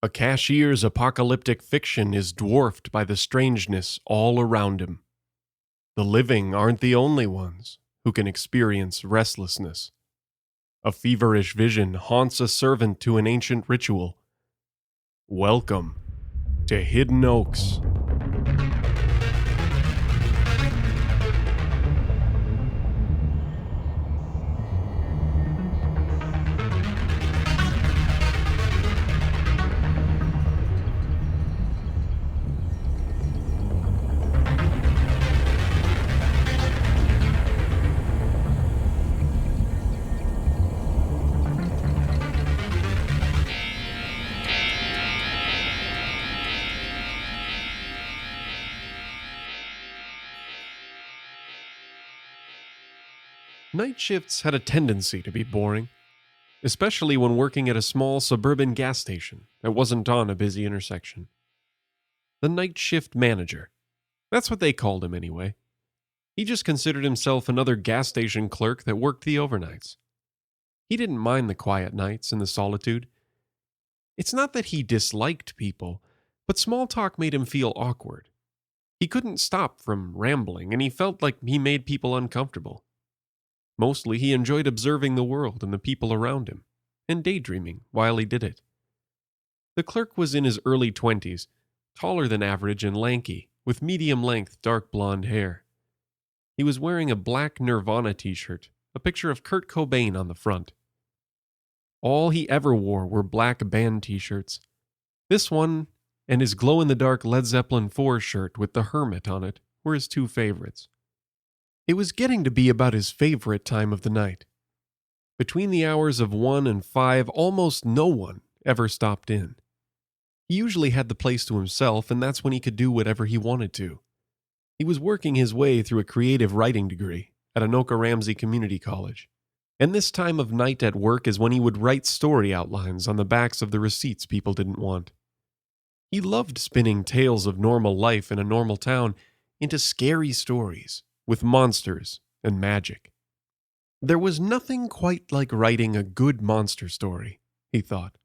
A cashier's apocalyptic fiction is dwarfed by the strangeness all around him. The living aren't the only ones who can experience restlessness. A feverish vision haunts a servant to an ancient ritual. Welcome to Hidden Oaks. Night shifts had a tendency to be boring, especially when working at a small suburban gas station that wasn't on a busy intersection. The night shift manager. That's what they called him anyway. He just considered himself another gas station clerk that worked the overnights. He didn't mind the quiet nights and the solitude. It's not that he disliked people, but small talk made him feel awkward. He couldn't stop from rambling, and he felt like he made people uncomfortable. Mostly, he enjoyed observing the world and the people around him, and daydreaming while he did it. The clerk was in his early 20s, taller than average and lanky, with medium-length dark blonde hair. He was wearing a black Nirvana t-shirt, a picture of Kurt Cobain on the front. All he ever wore were black band t-shirts. This one, and his glow-in-the-dark Led Zeppelin 4 shirt with the Hermit on it, were his two favorites. It was getting to be about his favorite time of the night. Between the hours of 1 and 5, almost no one ever stopped in. He usually had the place to himself, and that's when he could do whatever he wanted to. He was working his way through a creative writing degree at Anoka Ramsey Community College, and this time of night at work is when he would write story outlines on the backs of the receipts people didn't want. He loved spinning tales of normal life in a normal town into scary stories with monsters and magic. There was nothing quite like writing a good monster story, he thought.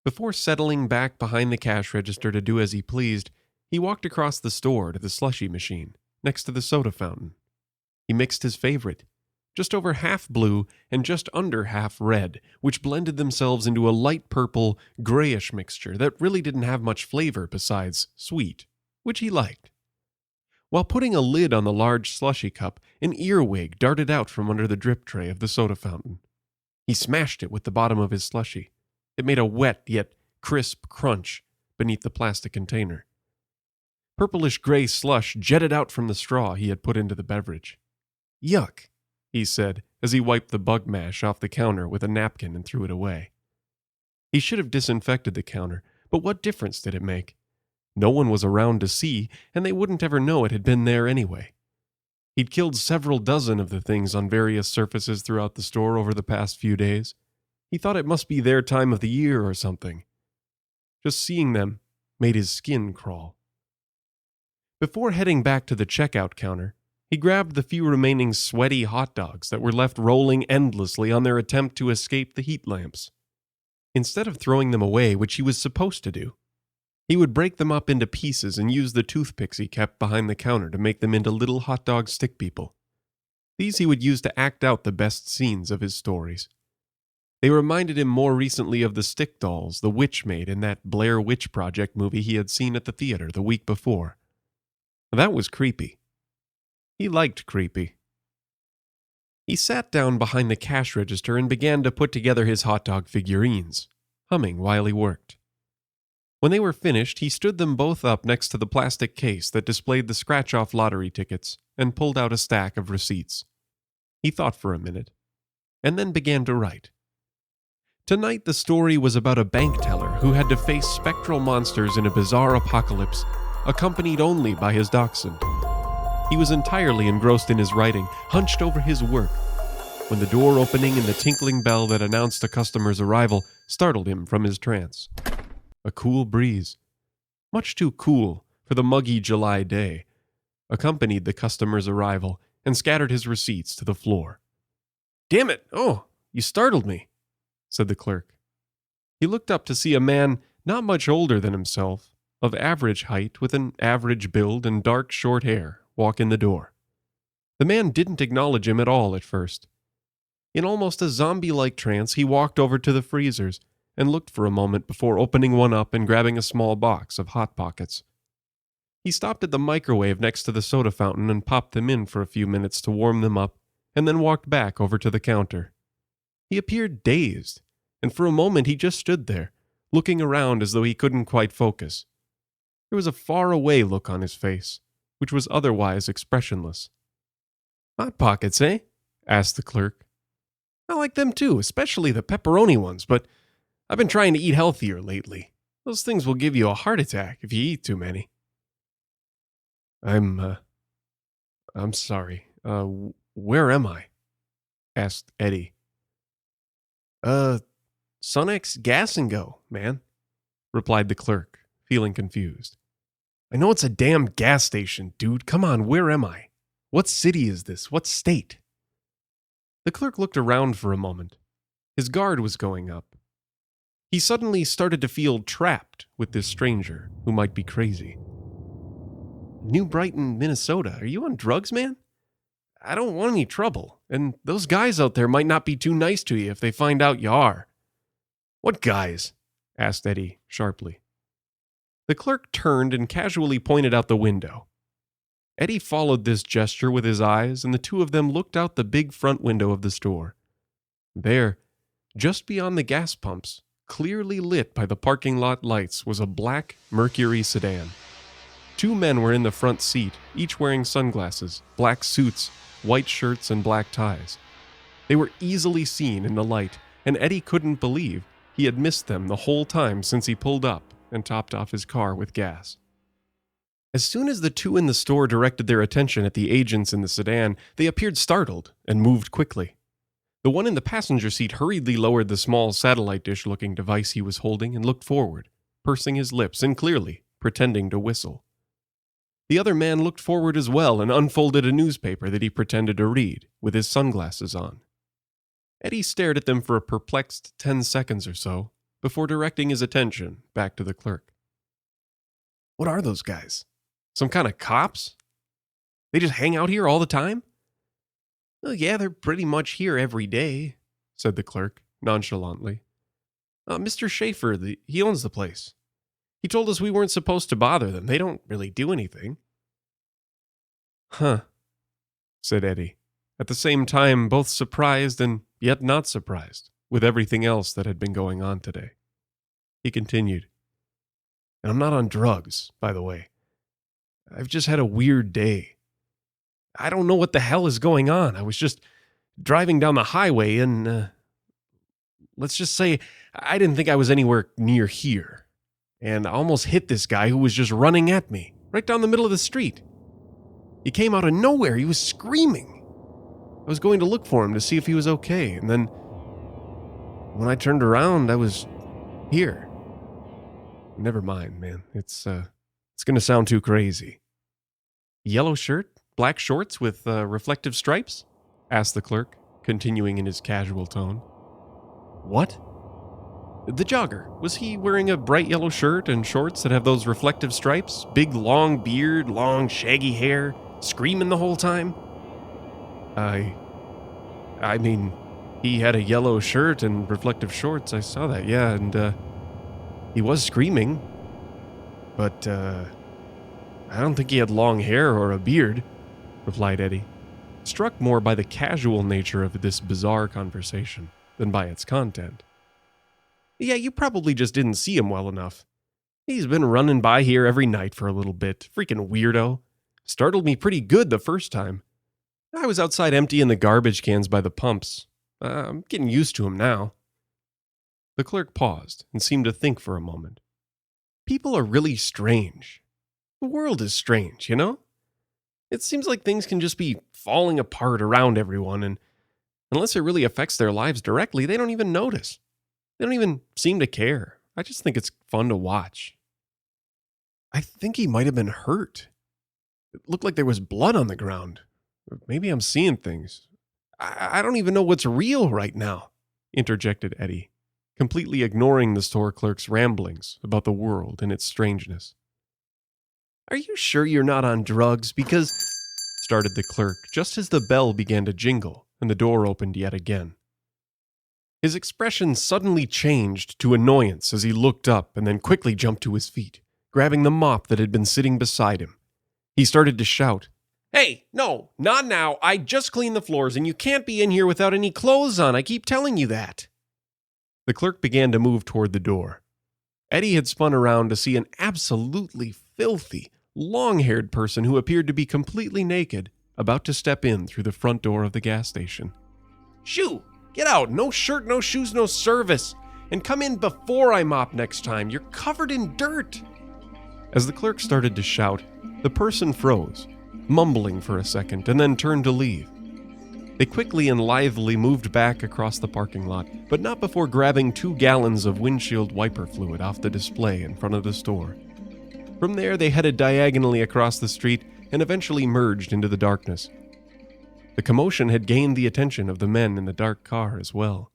Before settling back behind the cash register to do as he pleased, he walked across the store to the slushie machine, next to the soda fountain. He mixed his favorite, just over half blue and just under half red, which blended themselves into a light purple, grayish mixture that really didn't have much flavor besides sweet, which he liked. While putting a lid on the large slushy cup, an earwig darted out from under the drip tray of the soda fountain. He smashed it with the bottom of his slushie. It made a wet yet crisp crunch beneath the plastic container. Purplish-gray slush jetted out from the straw he had put into the beverage. "Yuck," he said as he wiped the bug mash off the counter with a napkin and threw it away. He should have disinfected the counter, but what difference did it make? No one was around to see, and they wouldn't ever know it had been there anyway. He'd killed several dozen of the things on various surfaces throughout the store over the past few days. He thought it must be their time of the year or something. Just seeing them made his skin crawl. Before heading back to the checkout counter, he grabbed the few remaining sweaty hot dogs that were left rolling endlessly on their attempt to escape the heat lamps. Instead of throwing them away, which he was supposed to do, he would break them up into pieces and use the toothpicks he kept behind the counter to make them into little hot dog stick people. These he would use to act out the best scenes of his stories. They reminded him more recently of the stick dolls the witch made in that Blair Witch Project movie he had seen at the theater the week before. That was creepy. He liked creepy. He sat down behind the cash register and began to put together his hot dog figurines, humming while he worked. When they were finished, he stood them both up next to the plastic case that displayed the scratch-off lottery tickets and pulled out a stack of receipts. He thought for a minute, and then began to write. Tonight the story was about a bank teller who had to face spectral monsters in a bizarre apocalypse, accompanied only by his dachshund. He was entirely engrossed in his writing, hunched over his work, when the door opening and the tinkling bell that announced a customer's arrival startled him from his trance. A cool breeze, much too cool for the muggy July day, accompanied the customer's arrival and scattered his receipts to the floor. "Damn it! Oh, you startled me," said the clerk. He looked up to see a man not much older than himself, of average height with an average build and dark short hair, walk in the door. The man didn't acknowledge him at all at first. In almost a zombie-like trance, he walked over to the freezers and looked for a moment before opening one up and grabbing a small box of Hot Pockets. He stopped at the microwave next to the soda fountain and popped them in for a few minutes to warm them up, and then walked back over to the counter. He appeared dazed, and for a moment he just stood there, looking around as though he couldn't quite focus. There was a far-away look on his face, which was otherwise expressionless. "Hot Pockets, eh?" asked the clerk. "I like them too, especially the pepperoni ones, but I've been trying to eat healthier lately. Those things will give you a heart attack if you eat too many." I'm sorry. Where am I?" asked Eddie. Sunex Gas and Go, man," replied the clerk, feeling confused. "I know it's a damn gas station, dude. Come on, where am I? What city is this? What state?" The clerk looked around for a moment. His guard was going up. He suddenly started to feel trapped with this stranger who might be crazy. "New Brighton, Minnesota. Are you on drugs, man? I don't want any trouble, and those guys out there might not be too nice to you if they find out you are." "What guys?" asked Eddie sharply. The clerk turned and casually pointed out the window. Eddie followed this gesture with his eyes, and the two of them looked out the big front window of the store. There, just beyond the gas pumps, clearly lit by the parking lot lights, was a black Mercury sedan. 2 men were in the front seat, each wearing sunglasses, black suits, white shirts, and black ties. They were easily seen in the light, and Eddie couldn't believe he had missed them the whole time since he pulled up and topped off his car with gas. As soon as the two in the store directed their attention at the agents in the sedan, they appeared startled and moved quickly. The one in the passenger seat hurriedly lowered the small satellite dish-looking device he was holding and looked forward, pursing his lips and clearly pretending to whistle. The other man looked forward as well and unfolded a newspaper that he pretended to read, with his sunglasses on. Eddie stared at them for a perplexed 10 seconds or so, before directing his attention back to the clerk. "What are those guys? Some kind of cops? They just hang out here all the time?" "Well, yeah, they're pretty much here every day," said the clerk, nonchalantly. "Mr. Schaefer, he owns the place. He told us we weren't supposed to bother them. They don't really do anything." "Huh," said Eddie, at the same time both surprised and yet not surprised with everything else that had been going on today. He continued, "And I'm not on drugs, by the way. I've just had a weird day. I don't know what the hell is going on. I was just driving down the highway and, let's just say I didn't think I was anywhere near here. And I almost hit this guy who was just running at me, right down the middle of the street. He came out of nowhere. He was screaming. I was going to look for him to see if he was okay, and then when I turned around, I was here." "Never mind, man. It's going to sound too crazy." "Yellow shirt, black shorts with reflective stripes?" asked the clerk, continuing in his casual tone. "What?" "The jogger. Was he wearing a bright yellow shirt and shorts that have those reflective stripes? Big long beard, long shaggy hair, screaming the whole time?" I mean, he had a yellow shirt and reflective shorts. I saw that, yeah, and he was screaming. But I don't think he had long hair or a beard," replied Eddie, struck more by the casual nature of this bizarre conversation than by its content. "Yeah, you probably just didn't see him well enough. He's been running by here every night for a little bit. Freaking weirdo. Startled me pretty good the first time. I was outside emptying the garbage cans by the pumps. I'm getting used to him now." The clerk paused and seemed to think for a moment. People are really strange. The world is strange, you know? It seems like things can just be falling apart around everyone, and unless it really affects their lives directly, they don't even notice. They don't even seem to care. I just think it's fun to watch. "I think he might have been hurt. It looked like there was blood on the ground. Maybe I'm seeing things. I don't even know what's real right now," interjected Eddie, completely ignoring the store clerk's ramblings about the world and its strangeness. "Are you sure you're not on drugs? Because," started the clerk just as the bell began to jingle and the door opened yet again. His expression suddenly changed to annoyance as he looked up and then quickly jumped to his feet, grabbing the mop that had been sitting beside him. He started to shout, "Hey, no, not now. I just cleaned the floors and you can't be in here without any clothes on. I keep telling you that." The clerk began to move toward the door. Eddie had spun around to see an absolutely filthy, long-haired person who appeared to be completely naked, about to step in through the front door of the gas station. "Shoo! Get out! No shirt, no shoes, no service! And come in before I mop next time! You're covered in dirt!" As the clerk started to shout, the person froze, mumbling for a second, and then turned to leave. They quickly and lithely moved back across the parking lot, but not before grabbing 2 gallons of windshield wiper fluid off the display in front of the store. From there, they headed diagonally across the street and eventually merged into the darkness. The commotion had gained the attention of the men in the dark car as well.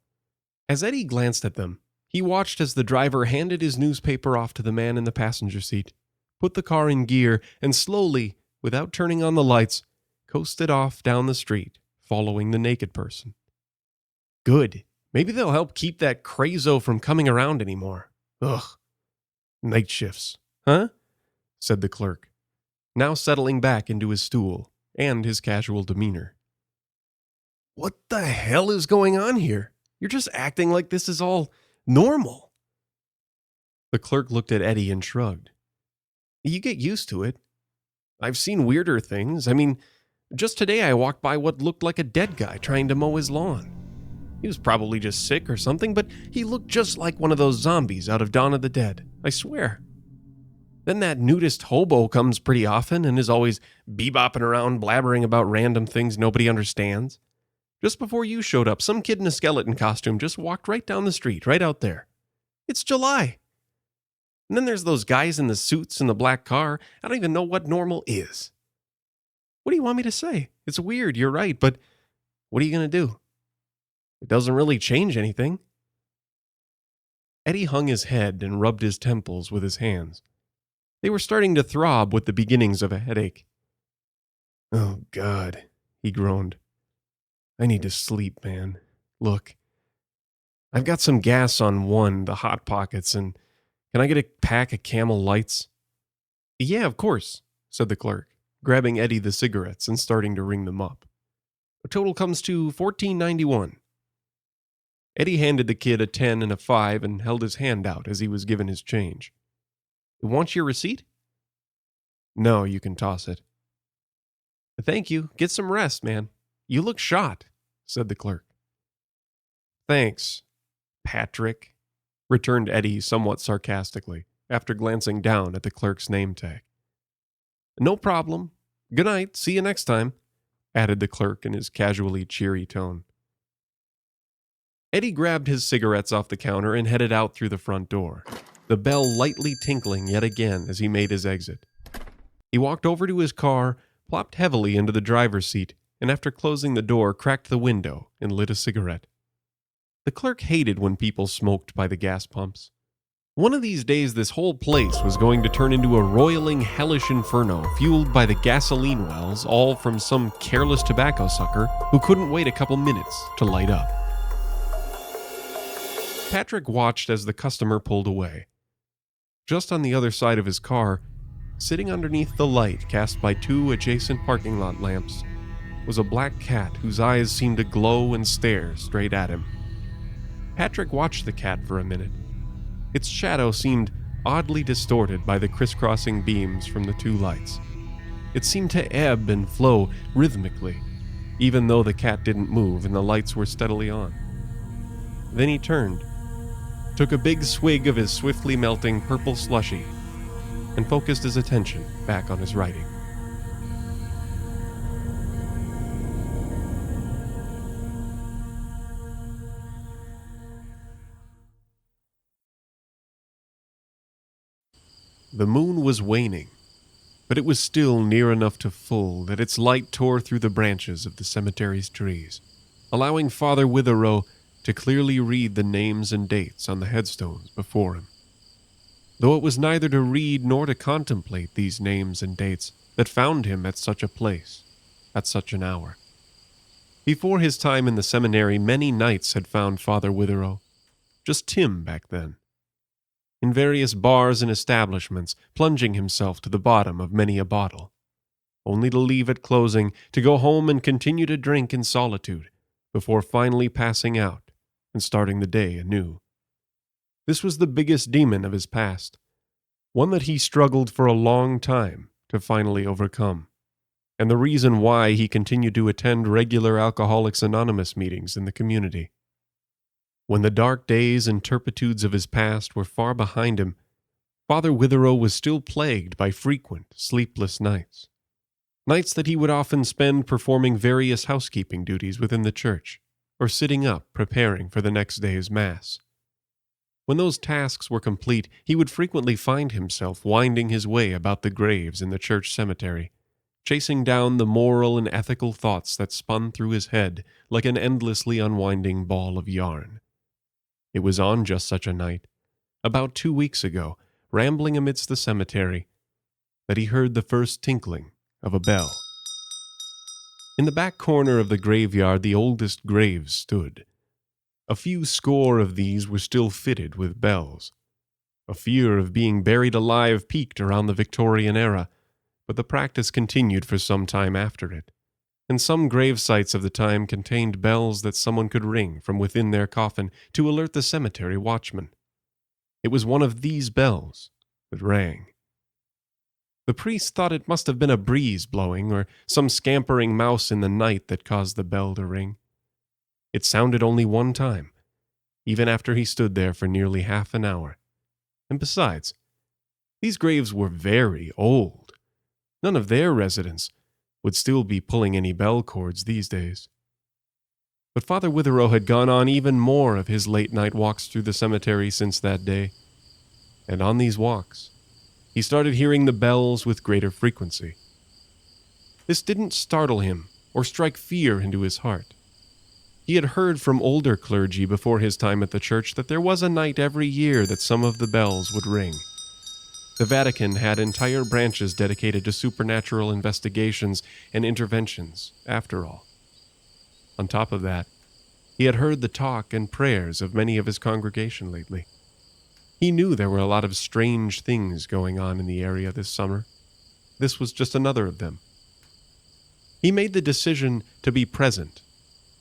As Eddie glanced at them, he watched as the driver handed his newspaper off to the man in the passenger seat, put the car in gear, and slowly, without turning on the lights, coasted off down the street, following the naked person. Good. Maybe they'll help keep that crazo from coming around anymore. Ugh. Night shifts, huh? Said the clerk, now settling back into his stool and his casual demeanor. What the hell is going on here? You're just acting like this is all normal. The clerk looked at Eddie and shrugged. You get used to it. I've seen weirder things. I mean, just today I walked by what looked like a dead guy trying to mow his lawn. He was probably just sick or something, but he looked just like one of those zombies out of Dawn of the Dead, I swear. Then that nudist hobo comes pretty often and is always bebopping around blabbering about random things nobody understands. Just before you showed up, some kid in a skeleton costume just walked right down the street, right out there. It's July. And then there's those guys in the suits in the black car. I don't even know what normal is. What do you want me to say? It's weird, you're right, but what are you going to do? It doesn't really change anything. Eddie hung his head and rubbed his temples with his hands. They were starting to throb with the beginnings of a headache. Oh, God, he groaned. I need to sleep, man. Look, I've got some gas on the Hot Pockets, and can I get a pack of Camel Lights? Yeah, of course, said the clerk, grabbing Eddie the cigarettes and starting to ring them up. The total comes to $14.91. Eddie handed the kid a 10 and a 5 and held his hand out as he was given his change. Want your receipt? No, you can toss it. Thank you. Get some rest, man. You look shot, said the clerk. Thanks, Patrick, returned Eddie somewhat sarcastically, after glancing down at the clerk's name tag. No problem. Good night. See you next time, added the clerk in his casually cheery tone. Eddie grabbed his cigarettes off the counter and headed out through the front door, the bell lightly tinkling yet again as he made his exit. He walked over to his car, plopped heavily into the driver's seat, and after closing the door, cracked the window and lit a cigarette. The clerk hated when people smoked by the gas pumps. One of these days, this whole place was going to turn into a roiling, hellish inferno fueled by the gasoline wells, all from some careless tobacco sucker who couldn't wait a couple minutes to light up. Patrick watched as the customer pulled away. Just on the other side of his car, sitting underneath the light cast by 2 adjacent parking lot lamps, was a black cat whose eyes seemed to glow and stare straight at him. Patrick watched the cat for a minute. Its shadow seemed oddly distorted by the crisscrossing beams from the 2 lights. It seemed to ebb and flow rhythmically, even though the cat didn't move and the lights were steadily on. Then he turned, took a big swig of his swiftly melting purple slushie, and focused his attention back on his writing. The moon was waning, but it was still near enough to full that its light tore through the branches of the cemetery's trees, allowing Father Witherow to clearly read the names and dates on the headstones before him. Though it was neither to read nor to contemplate these names and dates that found him at such a place, at such an hour. Before his time in the seminary, many nights had found Father Witherow, just Tim back then, in various bars and establishments, plunging himself to the bottom of many a bottle, only to leave at closing to go home and continue to drink in solitude, before finally passing out and starting the day anew. This was the biggest demon of his past, one that he struggled for a long time to finally overcome, and the reason why he continued to attend regular Alcoholics Anonymous meetings in the community. When the dark days and turpitudes of his past were far behind him, Father Witherow was still plagued by frequent, sleepless nights. Nights that he would often spend performing various housekeeping duties within the church, or sitting up preparing for the next day's Mass. When those tasks were complete, he would frequently find himself winding his way about the graves in the church cemetery, chasing down the moral and ethical thoughts that spun through his head like an endlessly unwinding ball of yarn. It was on just such a night, about 2 weeks ago, rambling amidst the cemetery, that he heard the first tinkling of a bell. In the back corner of the graveyard, the oldest graves stood. A few score of these were still fitted with bells. A fear of being buried alive peaked around the Victorian era, but the practice continued for some time after it, and some grave sites of the time contained bells that someone could ring from within their coffin to alert the cemetery watchman. It was one of these bells that rang. The priest thought it must have been a breeze blowing or some scampering mouse in the night that caused the bell to ring. It sounded only one time, even after he stood there for nearly half an hour. And besides, these graves were very old. None of their residents would still be pulling any bell cords these days. But Father Witherow had gone on even more of his late-night walks through the cemetery since that day, and on these walks, he started hearing the bells with greater frequency. This didn't startle him or strike fear into his heart. He had heard from older clergy before his time at the church that there was a night every year that some of the bells would ring. The Vatican had entire branches dedicated to supernatural investigations and interventions, after all. On top of that, he had heard the talk and prayers of many of his congregation lately. He knew there were a lot of strange things going on in the area this summer. This was just another of them. He made the decision to be present,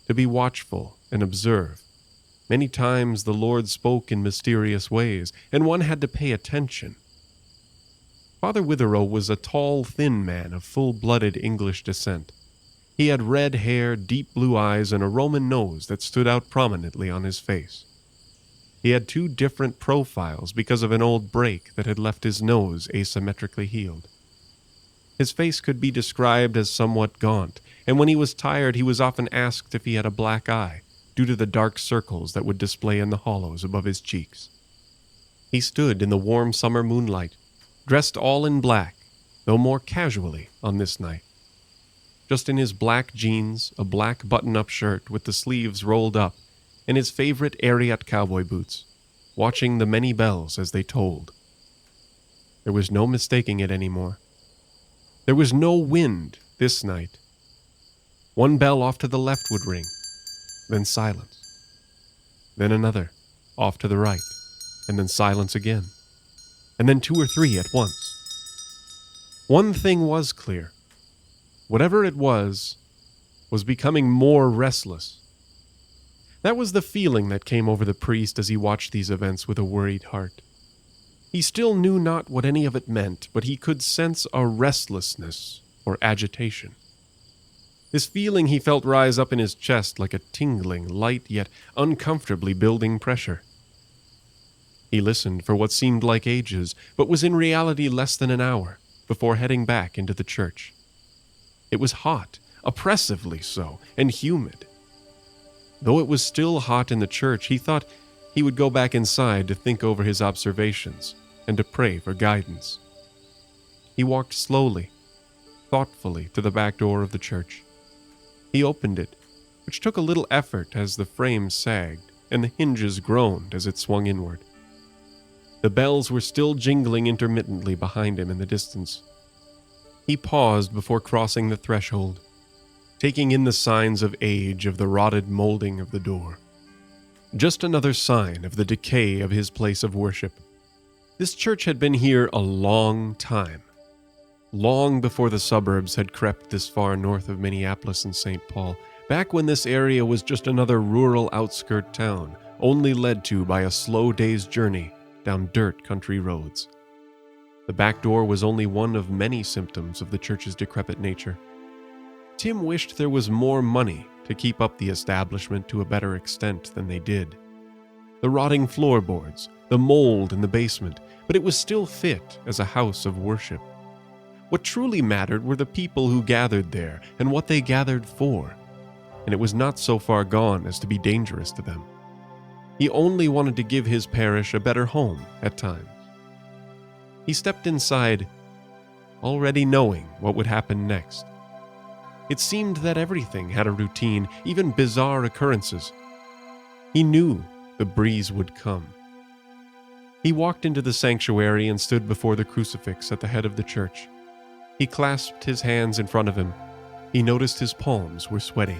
to be watchful and observe. Many times the Lord spoke in mysterious ways, and one had to pay attention. Father Witherow was a tall, thin man of full-blooded English descent. He had red hair, deep blue eyes, and a Roman nose that stood out prominently on his face. He had 2 different profiles because of an old break that had left his nose asymmetrically healed. His face could be described as somewhat gaunt, and when he was tired he was often asked if he had a black eye, due to the dark circles that would display in the hollows above his cheeks. He stood in the warm summer moonlight, dressed all in black, though more casually on this night. Just in his black jeans, a black button-up shirt with the sleeves rolled up, and his favorite Ariat cowboy boots, watching the many bells as they tolled. There was no mistaking it anymore. There was no wind this night. One bell off to the left would ring, then silence. Then another, off to the right, and then silence again. And then 2 or 3 at once. One thing was clear. Whatever it was becoming more restless. That was the feeling that came over the priest as he watched these events with a worried heart. He still knew not what any of it meant, but he could sense a restlessness or agitation. This feeling he felt rise up in his chest like a tingling, light yet uncomfortably building pressure. He listened for what seemed like ages, but was in reality less than an hour, before heading back into the church. It was hot, oppressively so, and humid. Though it was still hot in the church, he thought he would go back inside to think over his observations and to pray for guidance. He walked slowly, thoughtfully to the back door of the church. He opened it, which took a little effort as the frame sagged, and the hinges groaned as it swung inward. The bells were still jingling intermittently behind him in the distance. He paused before crossing the threshold, taking in the signs of age of the rotted molding of the door. Just another sign of the decay of his place of worship. This church had been here a long time, long before the suburbs had crept this far north of Minneapolis and St. Paul, back when this area was just another rural outskirt town, only led to by a slow day's journey down dirt country roads. The back door was only one of many symptoms of the church's decrepit nature. Tim wished there was more money to keep up the establishment to a better extent than they did. The rotting floorboards, the mold in the basement, but it was still fit as a house of worship. What truly mattered were the people who gathered there and what they gathered for, and it was not so far gone as to be dangerous to them. He only wanted to give his parish a better home at times. He stepped inside, already knowing what would happen next. It seemed that everything had a routine, even bizarre occurrences. He knew the breeze would come. He walked into the sanctuary and stood before the crucifix at the head of the church. He clasped his hands in front of him. He noticed his palms were sweaty.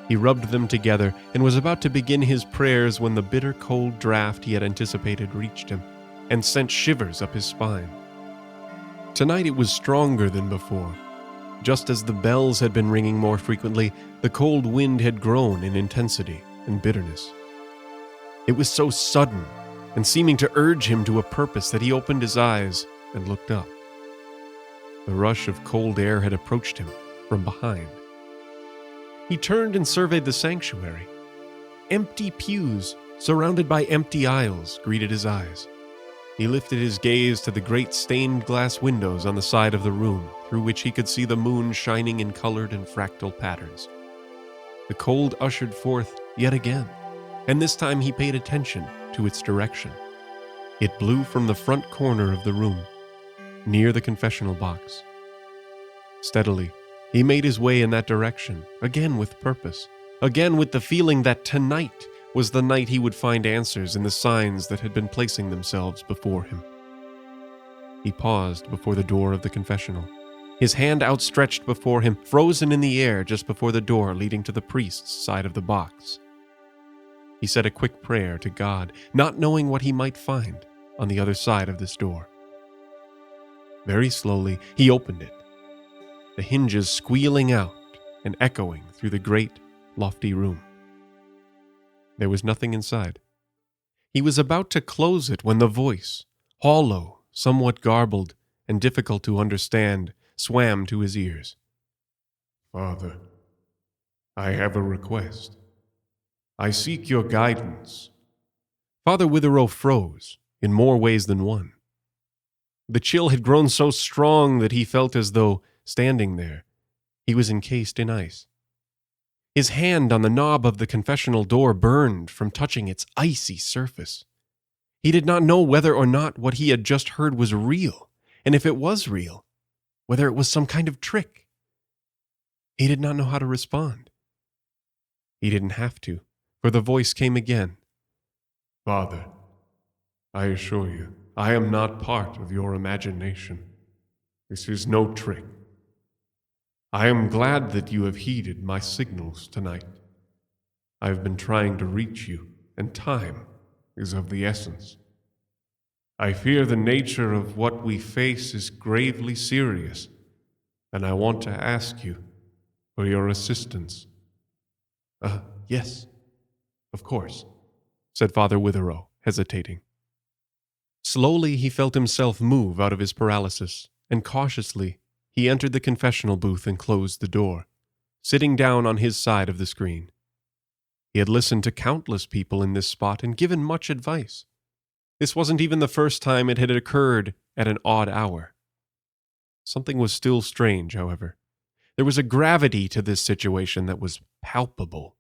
He rubbed them together and was about to begin his prayers when the bitter cold draft he had anticipated reached him and sent shivers up his spine. Tonight it was stronger than before. Just as the bells had been ringing more frequently, the cold wind had grown in intensity and bitterness. It was so sudden and seeming to urge him to a purpose that he opened his eyes and looked up. The rush of cold air had approached him from behind. He turned and surveyed the sanctuary. Empty pews, surrounded by empty aisles, greeted his eyes. He lifted his gaze to the great stained glass windows on the side of the room, through which he could see the moon shining in colored and fractal patterns. The cold ushered forth yet again, and this time he paid attention to its direction. It blew from the front corner of the room, near the confessional box. Steadily, he made his way in that direction, again with purpose, again with the feeling that tonight was the night he would find answers in the signs that had been placing themselves before him. He paused before the door of the confessional, his hand outstretched before him, frozen in the air just before the door leading to the priest's side of the box. He said a quick prayer to God, not knowing what he might find on the other side of this door. Very slowly, he opened it, the hinges squealing out and echoing through the great, lofty room. There was nothing inside. He was about to close it when the voice, hollow, somewhat garbled, and difficult to understand, swam to his ears. Father, I have a request. I seek your guidance. Father Witherow froze, in more ways than one. The chill had grown so strong that he felt as though, standing there, he was encased in ice. His hand on the knob of the confessional door burned from touching its icy surface. He did not know whether or not what he had just heard was real, and if it was real, whether it was some kind of trick. He did not know how to respond. He didn't have to, for the voice came again. Father, I assure you, I am not part of your imagination. This is no trick. I am glad that you have heeded my signals tonight. I have been trying to reach you, and time is of the essence. I fear the nature of what we face is gravely serious, and I want to ask you for your assistance. Yes, of course, said Father Witherow, hesitating. Slowly he felt himself move out of his paralysis, and cautiously he entered the confessional booth and closed the door, sitting down on his side of the screen. He had listened to countless people in this spot and given much advice. This wasn't even the first time it had occurred at an odd hour. Something was still strange, however. There was a gravity to this situation that was palpable.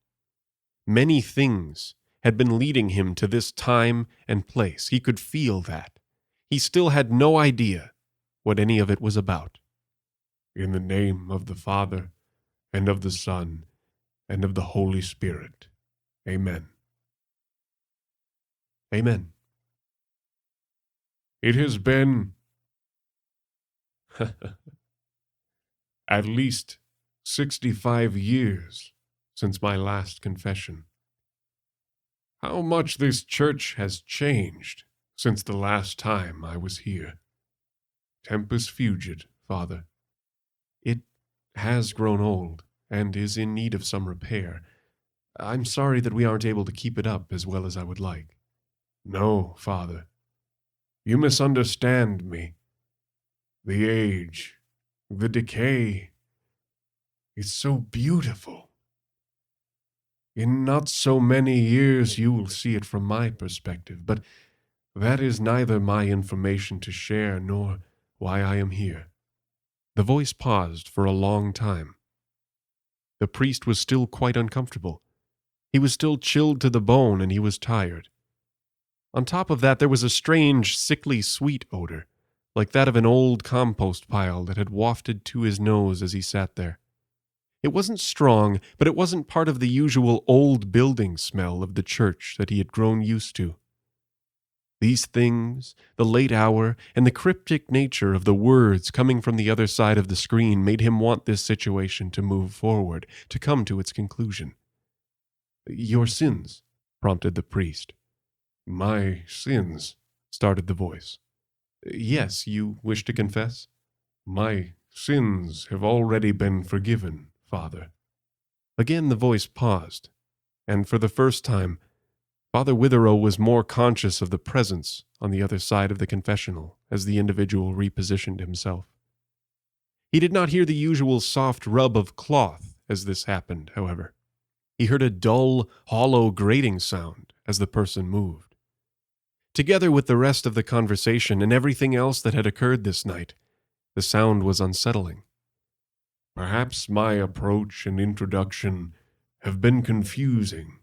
Many things had been leading him to this time and place. He could feel that. He still had no idea what any of it was about. In the name of the Father, and of the Son, and of the Holy Spirit. Amen. Amen. It has been at least 65 years since my last confession. How much this church has changed since the last time I was here. Tempus fugit, Father. It has grown old and is in need of some repair. I'm sorry that we aren't able to keep it up as well as I would like. No, Father. You misunderstand me. The age, the decay, is so beautiful. In not so many years you will see it from my perspective, but that is neither my information to share nor why I am here. The voice paused for a long time. The priest was still quite uncomfortable. He was still chilled to the bone, and he was tired. On top of that, there was a strange, sickly sweet odor, like that of an old compost pile that had wafted to his nose as he sat there. It wasn't strong, but it wasn't part of the usual old building smell of the church that he had grown used to. These things, the late hour, and the cryptic nature of the words coming from the other side of the screen made him want this situation to move forward, to come to its conclusion. "Your sins," prompted the priest. My sins, started the voice. "Yes, you wish to confess?" My sins have already been forgiven, Father. Again the voice paused, and for the first time, Father Witherow was more conscious of the presence on the other side of the confessional as the individual repositioned himself. He did not hear the usual soft rub of cloth as this happened, however. He heard a dull, hollow grating sound as the person moved. Together with the rest of the conversation and everything else that had occurred this night, the sound was unsettling. Perhaps my approach and introduction have been confusing,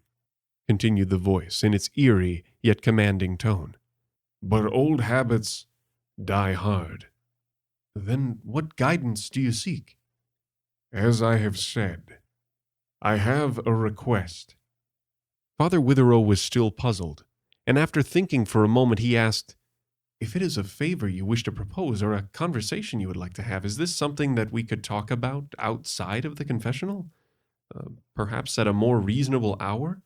continued the voice in its eerie yet commanding tone. But old habits die hard. Then what guidance do you seek? As I have said, I have a request. Father Witherow was still puzzled, and after thinking for a moment he asked, "If it is a favor you wish to propose or a conversation you would like to have, is this something that we could talk about outside of the confessional? Perhaps at a more reasonable hour?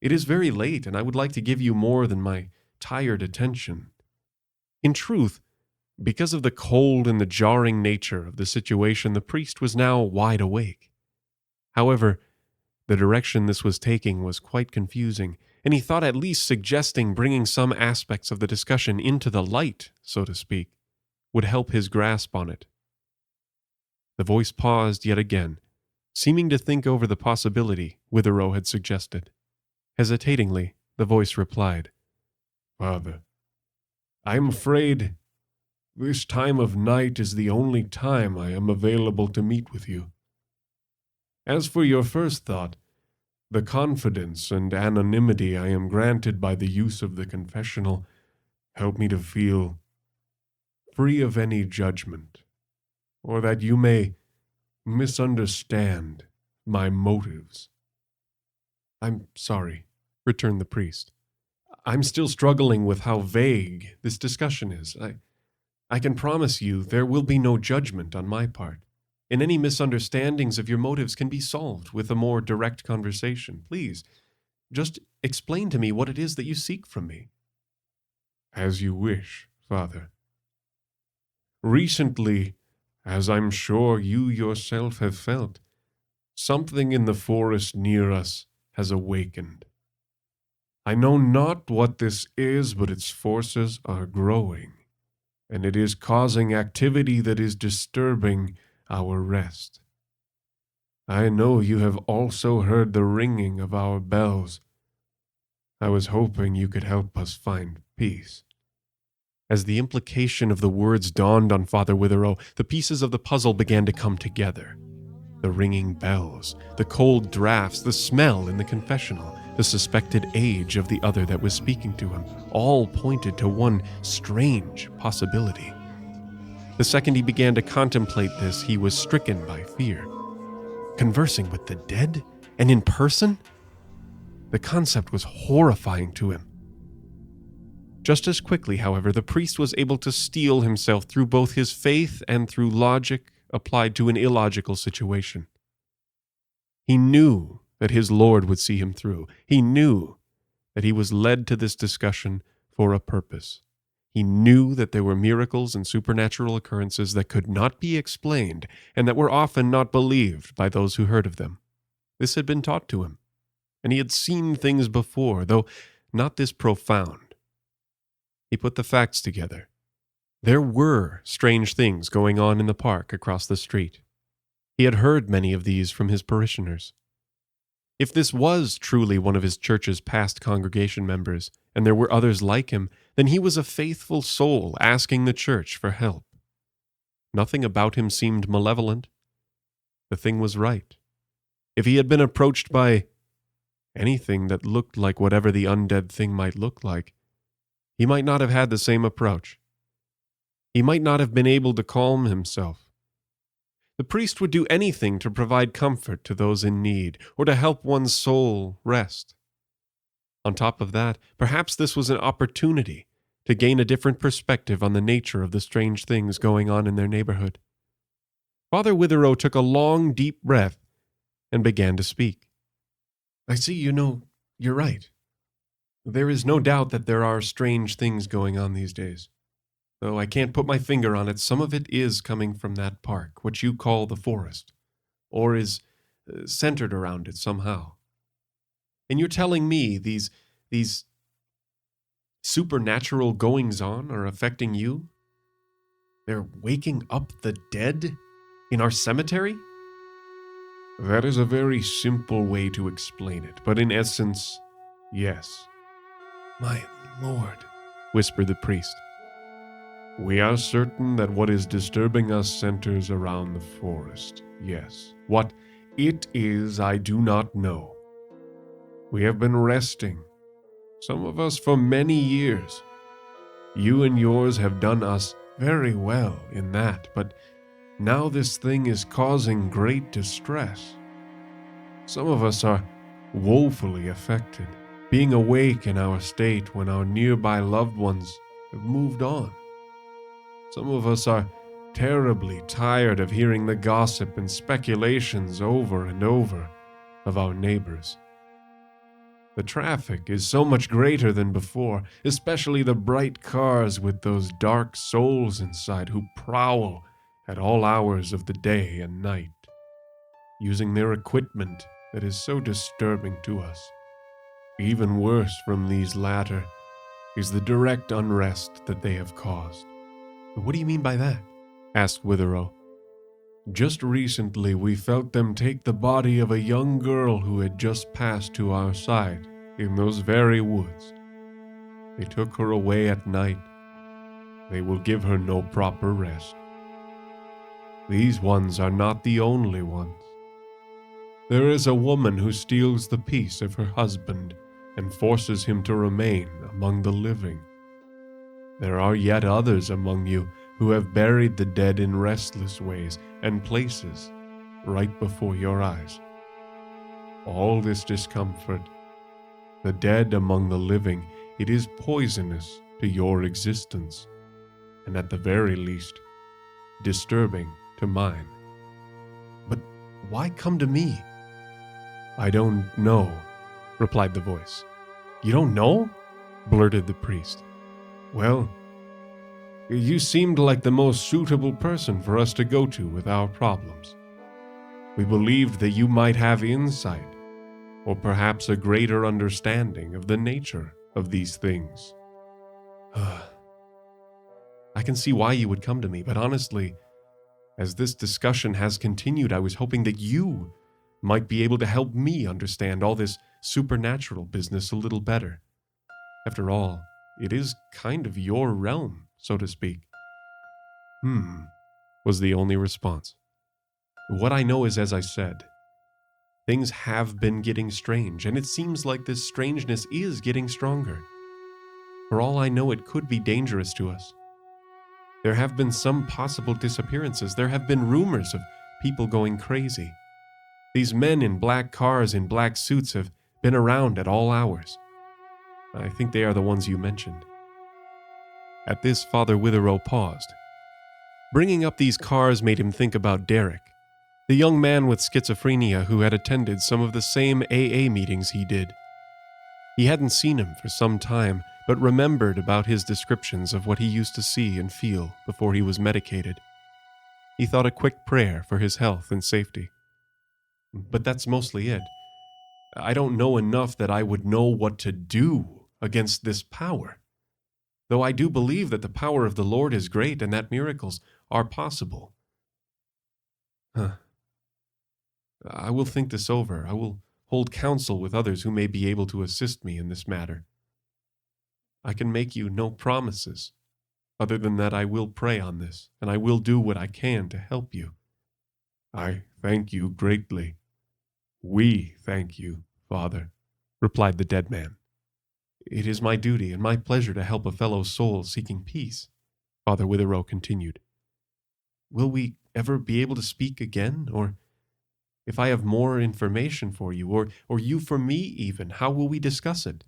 It is very late, and I would like to give you more than my tired attention." In truth, because of the cold and the jarring nature of the situation, the priest was now wide awake. However, the direction this was taking was quite confusing, and he thought at least suggesting bringing some aspects of the discussion into the light, so to speak, would help his grasp on it. The voice paused yet again, seeming to think over the possibility Witherow had suggested. Hesitatingly, the voice replied, Father, I am afraid this time of night is the only time I am available to meet with you. As for your first thought, the confidence and anonymity I am granted by the use of the confessional help me to feel free of any judgment, or that you may misunderstand my motives. "I'm sorry," returned the priest. "I'm still struggling with how vague this discussion is. I can promise you there will be no judgment on my part, and any misunderstandings of your motives can be solved with a more direct conversation. Please, just explain to me what it is that you seek from me." As you wish, Father. Recently, as I'm sure you yourself have felt, something in the forest near us has awakened. I know not what this is, but its forces are growing, and it is causing activity that is disturbing our rest. I know you have also heard the ringing of our bells. I was hoping you could help us find peace. As the implication of the words dawned on Father Witherow, the pieces of the puzzle began to come together. The ringing bells, the cold drafts, the smell in the confessional, the suspected age of the other that was speaking to him, all pointed to one strange possibility. The second he began to contemplate this, he was stricken by fear. Conversing with the dead, and in person? The concept was horrifying to him. Just as quickly, however, the priest was able to steel himself through both his faith and through logic applied to an illogical situation. He knew that his Lord would see him through. He knew that he was led to this discussion for a purpose. He knew that there were miracles and supernatural occurrences that could not be explained and that were often not believed by those who heard of them. This had been taught to him, and he had seen things before, though not this profound. He put the facts together. There were strange things going on in the park across the street. He had heard many of these from his parishioners. If this was truly one of his church's past congregation members, and there were others like him, then he was a faithful soul asking the church for help. Nothing about him seemed malevolent. The thing was right. If he had been approached by anything that looked like whatever the undead thing might look like, he might not have had the same approach. He might not have been able to calm himself. The priest would do anything to provide comfort to those in need, or to help one's soul rest. On top of that, perhaps this was an opportunity to gain a different perspective on the nature of the strange things going on in their neighborhood. Father Witherow took a long, deep breath and began to speak. I see, you're right. There is no doubt that there are strange things going on these days. Though I can't put my finger on it, some of it is coming from that park, what you call the forest, or is centered around it somehow. And you're telling me these supernatural goings-on are affecting you? They're waking up the dead in our cemetery? That is a very simple way to explain it, but in essence, yes. My Lord, whispered the priest. We are certain that what is disturbing us centers around the forest, yes. What it is, I do not know. We have been resting, some of us for many years. You and yours have done us very well in that, but now this thing is causing great distress. Some of us are woefully affected, being awake in our state when our nearby loved ones have moved on. Some of us are terribly tired of hearing the gossip and speculations over and over of our neighbors. The traffic is so much greater than before, especially the bright cars with those dark souls inside who prowl at all hours of the day and night, using their equipment that is so disturbing to us. Even worse from these latter is the direct unrest that they have caused. What do you mean by that? Asked Witherow. Just recently we felt them take the body of a young girl who had just passed to our side in those very woods. They took her away at night. They will give her no proper rest. These ones are not the only ones. There is a woman who steals the peace of her husband and forces him to remain among the living. There are yet others among you who have buried the dead in restless ways and places right before your eyes. All this discomfort, the dead among the living, it is poisonous to your existence, and at the very least, disturbing to mine. But why come to me? I don't know, replied the voice. You don't know? Blurted the priest. Well, you seemed like the most suitable person for us to go to with our problems. We believed that you might have insight, or perhaps a greater understanding of the nature of these things. I can see why you would come to me, but honestly, as this discussion has continued, I was hoping that you might be able to help me understand all this supernatural business a little better. After all, it is kind of your realm, so to speak. Was the only response. What I know is, as I said, things have been getting strange, and it seems like this strangeness is getting stronger. For all I know, it could be dangerous to us. There have been some possible disappearances. There have been rumors of people going crazy. These men in black cars in black suits have been around at all hours. I think they are the ones you mentioned. At this, Father Witherow paused. Bringing up these cars made him think about Derek, the young man with schizophrenia who had attended some of the same AA meetings he did. He hadn't seen him for some time, but remembered about his descriptions of what he used to see and feel before he was medicated. He thought a quick prayer for his health and safety. But that's mostly it. I don't know enough that I would know what to do against this power. Though I do believe that the power of the Lord is great and that miracles are possible. I will think this over. I will hold counsel with others who may be able to assist me in this matter. I can make you no promises, other than that I will pray on this, and I will do what I can to help you. I thank you greatly. We thank you, Father, replied the dead man. It is my duty and my pleasure to help a fellow soul seeking peace, Father Witherow continued. Will we ever be able to speak again, or if I have more information for you, or you for me even, how will we discuss it?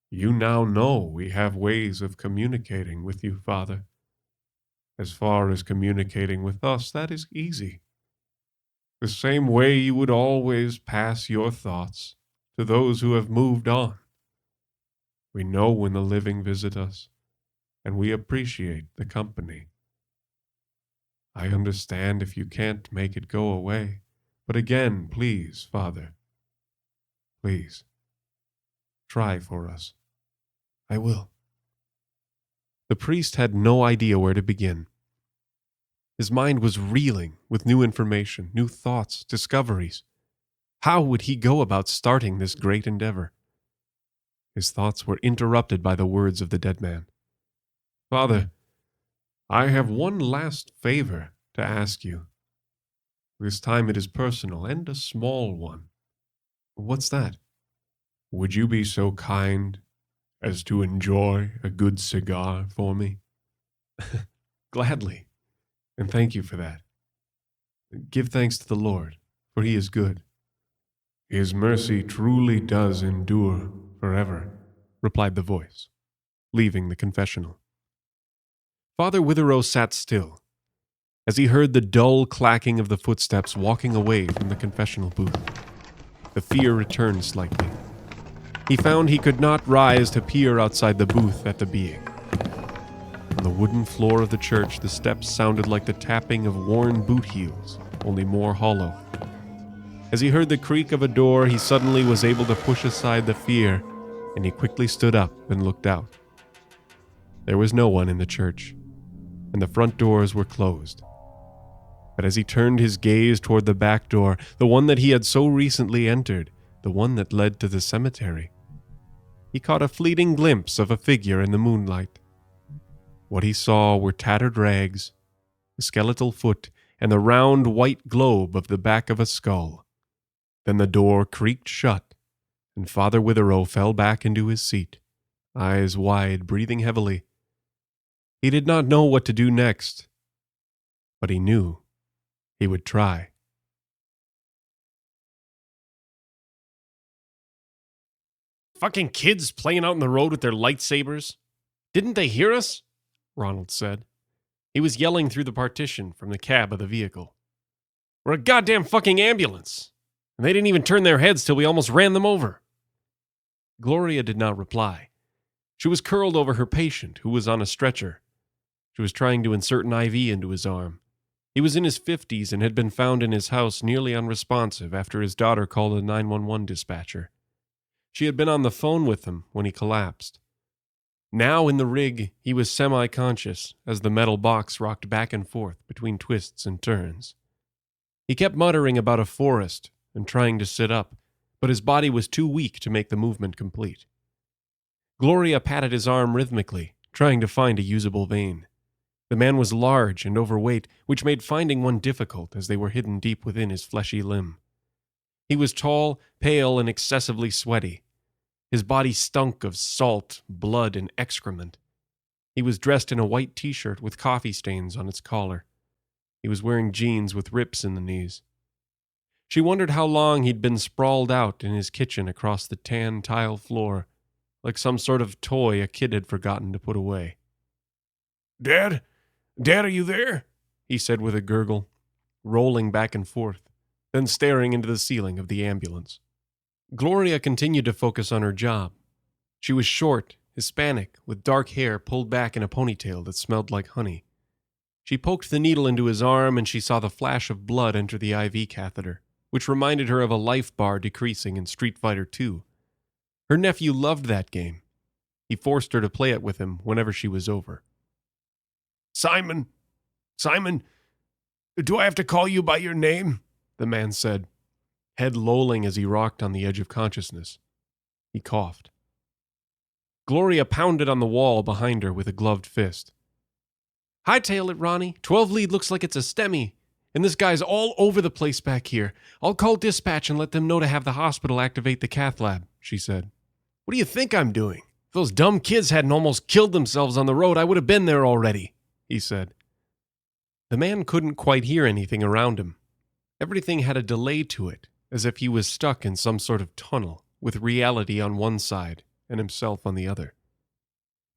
You now know we have ways of communicating with you, Father. As far as communicating with us, that is easy. The same way you would always pass your thoughts to those who have moved on. We know when the living visit us, and we appreciate the company. I understand if you can't make it go away, but again, please, Father, please, try for us. I will. The priest had no idea where to begin. His mind was reeling with new information, new thoughts, discoveries. How would he go about starting this great endeavor? His thoughts were interrupted by the words of the dead man. Father, I have one last favor to ask you. This time it is personal and a small one. What's that? Would you be so kind as to enjoy a good cigar for me? Gladly, and thank you for that. Give thanks to the Lord, for he is good. His mercy truly does endure forever, replied the voice, leaving the confessional. Father Witherow sat still, as he heard the dull clacking of the footsteps walking away from the confessional booth. The fear returned slightly. He found he could not rise to peer outside the booth at the being. On the wooden floor of the church, the steps sounded like the tapping of worn boot heels, only more hollow. As he heard the creak of a door, he suddenly was able to push aside the fear, and he quickly stood up and looked out. There was no one in the church, and the front doors were closed. But as he turned his gaze toward the back door, the one that he had so recently entered, the one that led to the cemetery, he caught a fleeting glimpse of a figure in the moonlight. What he saw were tattered rags, a skeletal foot, and the round white globe of the back of a skull. Then the door creaked shut, and Father Witherow fell back into his seat, eyes wide, breathing heavily. He did not know what to do next, but he knew he would try. Fucking kids playing out in the road with their lightsabers. Didn't they hear us? Ronald said. He was yelling through the partition from the cab of the vehicle. We're a goddamn fucking ambulance, and they didn't even turn their heads till we almost ran them over. Gloria did not reply. She was curled over her patient, who was on a stretcher. She was trying to insert an IV into his arm. He was in his 50s and had been found in his house nearly unresponsive after his daughter called a 911 dispatcher. She had been on the phone with him when he collapsed. Now in the rig, he was semi-conscious as the metal box rocked back and forth between twists and turns. He kept muttering about a forest and trying to sit up, but his body was too weak to make the movement complete. Gloria patted his arm rhythmically, trying to find a usable vein. The man was large and overweight, which made finding one difficult as they were hidden deep within his fleshy limb. He was tall, pale, and excessively sweaty. His body stunk of salt, blood, and excrement. He was dressed in a white t-shirt with coffee stains on its collar. He was wearing jeans with rips in the knees. She wondered how long he'd been sprawled out in his kitchen across the tan tile floor, like some sort of toy a kid had forgotten to put away. Dad? Dad, are you there? He said with a gurgle, rolling back and forth, then staring into the ceiling of the ambulance. Gloria continued to focus on her job. She was short, Hispanic, with dark hair pulled back in a ponytail that smelled like honey. She poked the needle into his arm and she saw the flash of blood enter the IV catheter, which reminded her of a life bar decreasing in Street Fighter II. Her nephew loved that game. He forced her to play it with him whenever she was over. Simon, do I have to call you by your name? The man said, head lolling as he rocked on the edge of consciousness. He coughed. Gloria pounded on the wall behind her with a gloved fist. Hightail it, Ronnie. 12 lead looks like it's a STEMI, and this guy's all over the place back here. I'll call dispatch and let them know to have the hospital activate the cath lab, she said. What do you think I'm doing? If those dumb kids hadn't almost killed themselves on the road, I would have been there already, he said. The man couldn't quite hear anything around him. Everything had a delay to it, as if he was stuck in some sort of tunnel, with reality on one side and himself on the other.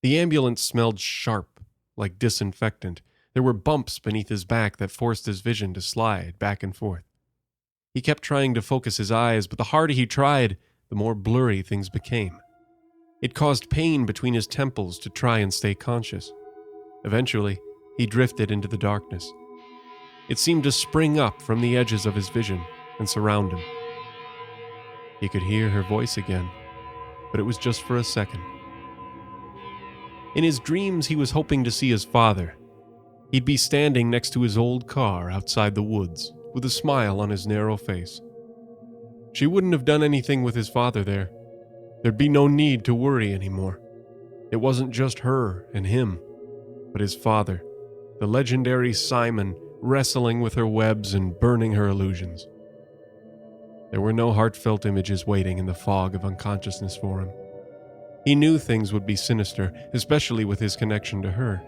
The ambulance smelled sharp, like disinfectant. There were bumps beneath his back that forced his vision to slide back and forth. He kept trying to focus his eyes, but the harder he tried, the more blurry things became. It caused pain between his temples to try and stay conscious. Eventually, he drifted into the darkness. It seemed to spring up from the edges of his vision and surround him. He could hear her voice again, but it was just for a second. In his dreams, he was hoping to see his father. He'd be standing next to his old car outside the woods, with a smile on his narrow face. She wouldn't have done anything with his father there. There'd be no need to worry anymore. It wasn't just her and him, but his father, the legendary Simon, wrestling with her webs and burning her illusions. There were no heartfelt images waiting in the fog of unconsciousness for him. He knew things would be sinister, especially with his connection to her.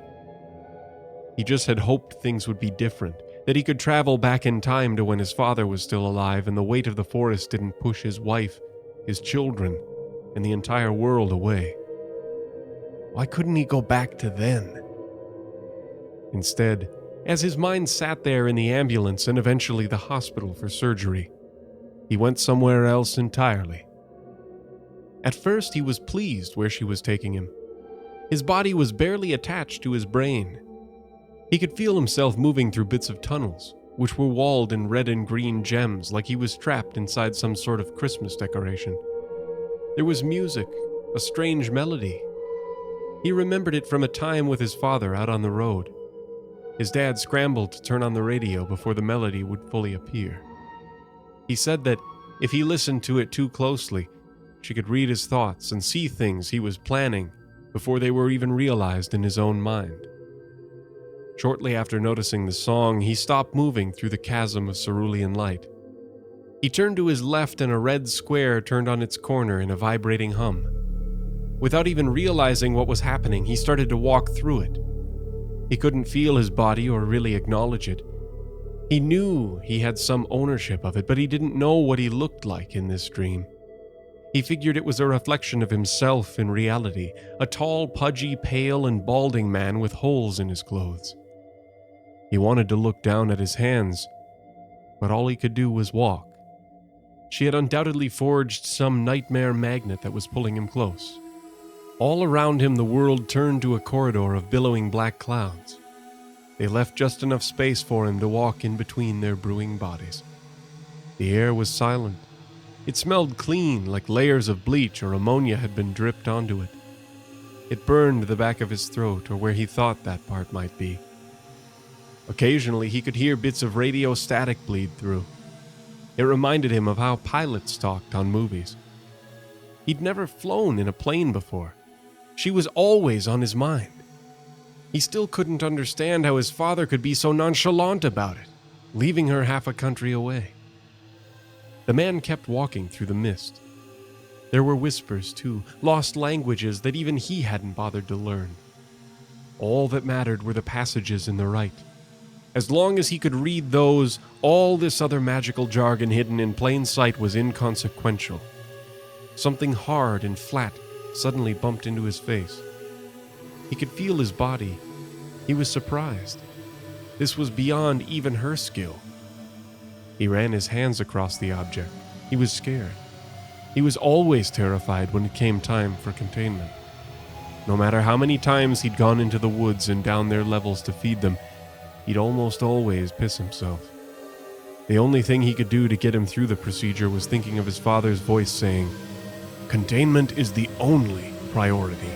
He just had hoped things would be different, that he could travel back in time to when his father was still alive and the weight of the forest didn't push his wife, his children, and the entire world away. Why couldn't he go back to then? Instead, as his mind sat there in the ambulance and eventually the hospital for surgery, he went somewhere else entirely. At first, he was pleased where she was taking him. His body was barely attached to his brain. He could feel himself moving through bits of tunnels, which were walled in red and green gems like he was trapped inside some sort of Christmas decoration. There was music, a strange melody. He remembered it from a time with his father out on the road. His dad scrambled to turn on the radio before the melody would fully appear. He said that if he listened to it too closely, she could read his thoughts and see things he was planning before they were even realized in his own mind. Shortly after noticing the song, he stopped moving through the chasm of cerulean light. He turned to his left and a red square turned on its corner in a vibrating hum. Without even realizing what was happening, he started to walk through it. He couldn't feel his body or really acknowledge it. He knew he had some ownership of it, but he didn't know what he looked like in this dream. He figured it was a reflection of himself in reality, a tall, pudgy, pale, and balding man with holes in his clothes. He wanted to look down at his hands, but all he could do was walk. She had undoubtedly forged some nightmare magnet that was pulling him close. All around him, the world turned to a corridor of billowing black clouds. They left just enough space for him to walk in between their brewing bodies. The air was silent. It smelled clean, like layers of bleach or ammonia had been dripped onto it. It burned the back of his throat, or where he thought that part might be. Occasionally, he could hear bits of radio static bleed through. It reminded him of how pilots talked on movies. He'd never flown in a plane before. She was always on his mind. He still couldn't understand how his father could be so nonchalant about it, leaving her half a country away. The man kept walking through the mist. There were whispers, too, lost languages that even he hadn't bothered to learn. All that mattered were the passages in the right. As long as he could read those, all this other magical jargon hidden in plain sight was inconsequential. Something hard and flat suddenly bumped into his face. He could feel his body, He was surprised. This was beyond even her skill. He ran his hands across the object. He was scared. He was always terrified when it came time for containment. No matter how many times he'd gone into the woods and down their levels to feed them, he'd almost always piss himself. The only thing he could do to get him through the procedure was thinking of his father's voice saying, "Containment is the only priority."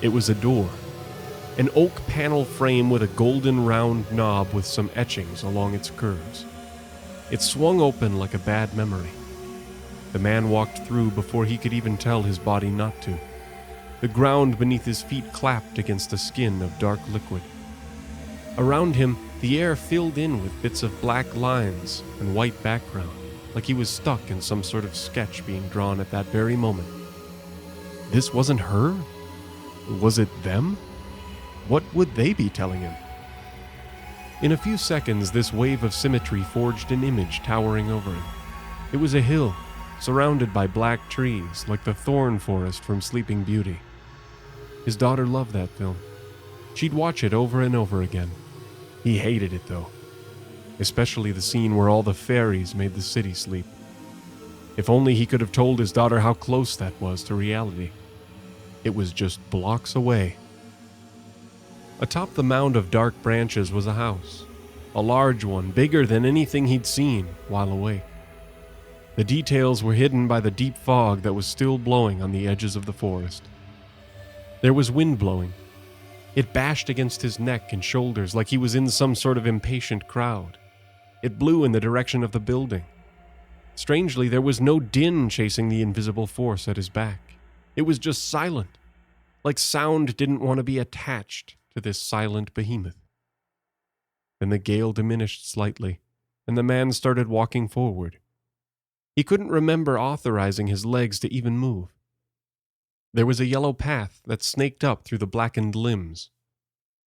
It was a door. An oak panel frame with a golden round knob with some etchings along its curves. It swung open like a bad memory. The man walked through before he could even tell his body not to. The ground beneath his feet clapped against a skin of dark liquid. Around him, the air filled in with bits of black lines and white background, like he was stuck in some sort of sketch being drawn at that very moment. This wasn't her? Was it them? What would they be telling him? In a few seconds, this wave of symmetry forged an image towering over him. It was a hill, surrounded by black trees, like the thorn forest from Sleeping Beauty. His daughter loved that film. She'd watch it over and over again. He hated it, though, especially the scene where all the fairies made the city sleep. If only he could have told his daughter how close that was to reality. It was just blocks away. Atop the mound of dark branches was a house, a large one, bigger than anything he'd seen while awake. The details were hidden by the deep fog that was still blowing on the edges of the forest. There was wind blowing. It bashed against his neck and shoulders like he was in some sort of impatient crowd. It blew in the direction of the building. Strangely, there was no din chasing the invisible force at his back. It was just silent, like sound didn't want to be attached to this silent behemoth. Then the gale diminished slightly, and the man started walking forward. He couldn't remember authorizing his legs to even move. There was a yellow path that snaked up through the blackened limbs.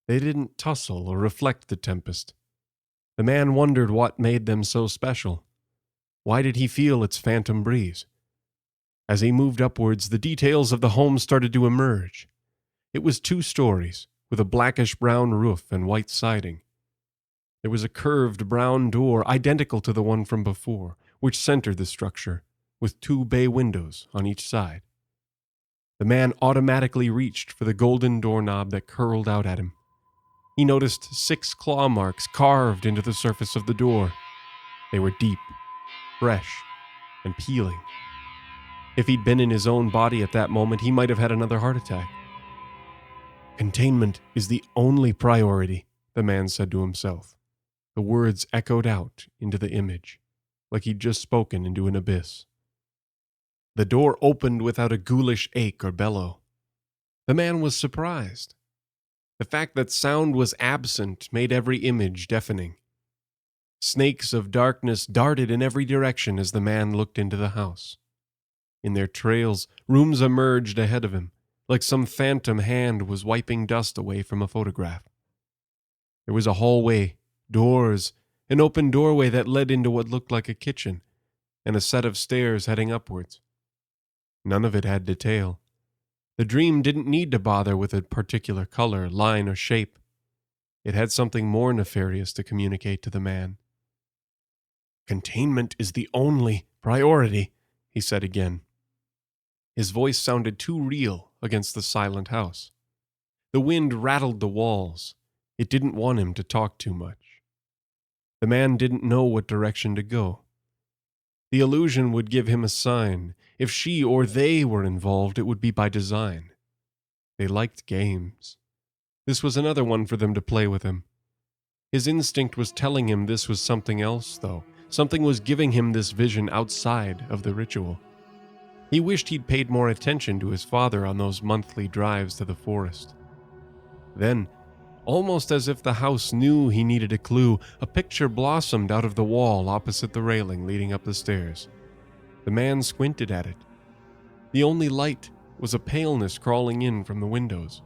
They didn't tussle or reflect the tempest. The man wondered what made them so special. Why did he feel its phantom breeze? As he moved upwards, the details of the home started to emerge. It was 2 stories, with a blackish-brown roof and white siding. There was a curved brown door identical to the one from before, which centered the structure, with 2 bay windows on each side. The man automatically reached for the golden doorknob that curled out at him. He noticed 6 claw marks carved into the surface of the door. They were deep, fresh, and peeling. If he'd been in his own body at that moment, he might have had another heart attack. "Containment is the only priority," the man said to himself. The words echoed out into the image, like he'd just spoken into an abyss. The door opened without a ghoulish ache or bellow. The man was surprised. The fact that sound was absent made every image deafening. Snakes of darkness darted in every direction as the man looked into the house. In their trails, rooms emerged ahead of him, like some phantom hand was wiping dust away from a photograph. There was a hallway, doors, an open doorway that led into what looked like a kitchen, and a set of stairs heading upwards. None of it had detail. The dream didn't need to bother with a particular color, line, or shape. It had something more nefarious to communicate to the man. "Containment is the only priority," he said again. His voice sounded too real against the silent house. The wind rattled the walls. It didn't want him to talk too much. The man didn't know what direction to go. The illusion would give him a sign. If she or they were involved, it would be by design. They liked games. This was another one for them to play with him. His instinct was telling him this was something else, though. Something was giving him this vision outside of the ritual. He wished he'd paid more attention to his father on those monthly drives to the forest. Then, almost as if the house knew he needed a clue, a picture blossomed out of the wall opposite the railing leading up the stairs. The man squinted at it. The only light was a paleness crawling in from the windows.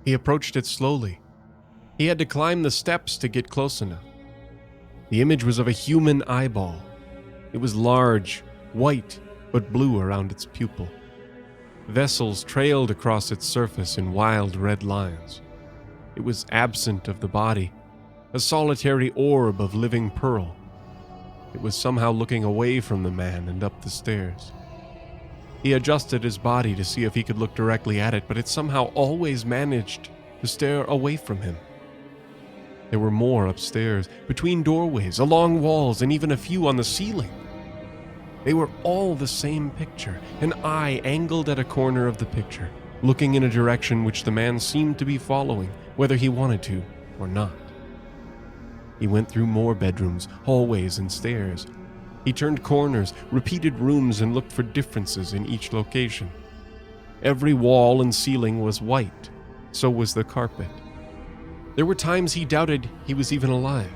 He approached it slowly. He had to climb the steps to get close enough. The image was of a human eyeball. It was large, white, but blue around its pupil. Vessels trailed across its surface in wild red lines. It was absent of the body, a solitary orb of living pearl. It was somehow looking away from the man and up the stairs. He adjusted his body to see if he could look directly at it, but it somehow always managed to stare away from him. There were more upstairs, between doorways, along walls, and even a few on the ceiling. They were all the same picture, an eye angled at a corner of the picture, looking in a direction which the man seemed to be following, whether he wanted to or not. He went through more bedrooms, hallways, and stairs. He turned corners, repeated rooms, and looked for differences in each location. Every wall and ceiling was white, so was the carpet. There were times he doubted he was even alive.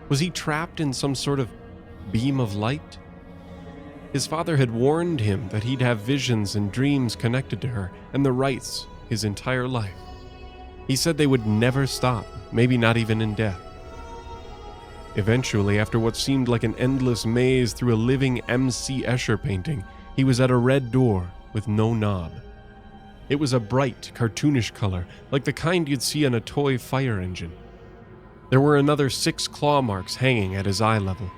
Was he trapped in some sort of beam of light? His father had warned him that he'd have visions and dreams connected to her and the rites his entire life. He said they would never stop, maybe not even in death. Eventually, after what seemed like an endless maze through a living M.C. Escher painting, he was at a red door with no knob. It was a bright, cartoonish color, like the kind you'd see on a toy fire engine. There were another 6 claw marks hanging at his eye level.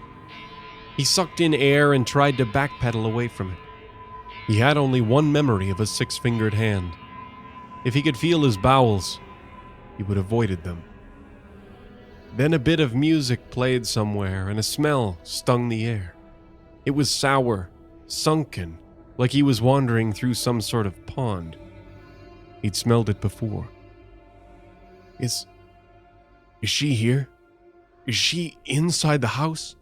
He sucked in air and tried to backpedal away from it. He had only one memory of a 6-fingered hand. If he could feel his bowels, he would have avoided them. Then a bit of music played somewhere, and a smell stung the air. It was sour, sunken, like he was wandering through some sort of pond. He'd smelled it before. Is she here? Is she inside the house?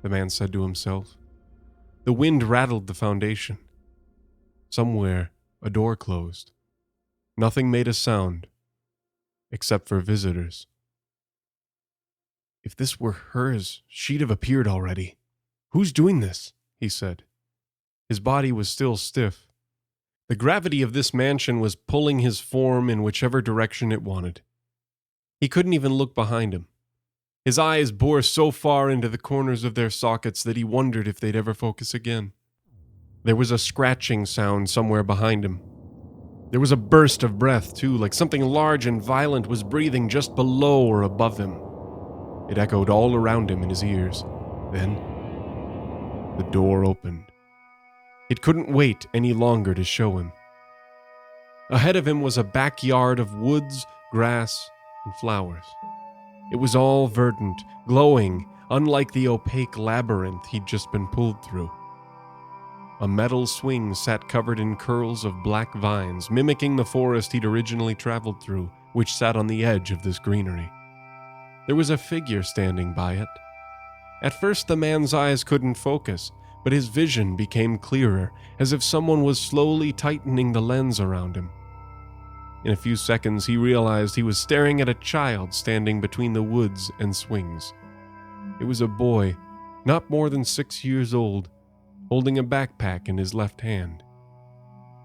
The man said to himself. The wind rattled the foundation. Somewhere, a door closed. Nothing made a sound, except for visitors. If this were hers, she'd have appeared already. Who's doing this? He said. His body was still stiff. The gravity of this mansion was pulling his form in whichever direction it wanted. He couldn't even look behind him. His eyes bore so far into the corners of their sockets that he wondered if they'd ever focus again. There was a scratching sound somewhere behind him. There was a burst of breath, too, like something large and violent was breathing just below or above him. It echoed all around him in his ears. Then, the door opened. It couldn't wait any longer to show him. Ahead of him was a backyard of woods, grass, and flowers. It was all verdant, glowing, unlike the opaque labyrinth he'd just been pulled through. A metal swing sat covered in curls of black vines, mimicking the forest he'd originally traveled through, which sat on the edge of this greenery. There was a figure standing by it. At first the man's eyes couldn't focus, but his vision became clearer, as if someone was slowly tightening the lens around him. In a few seconds he realized he was staring at a child standing between the woods and swings. It was a boy, not more than 6 years old, holding a backpack in his left hand.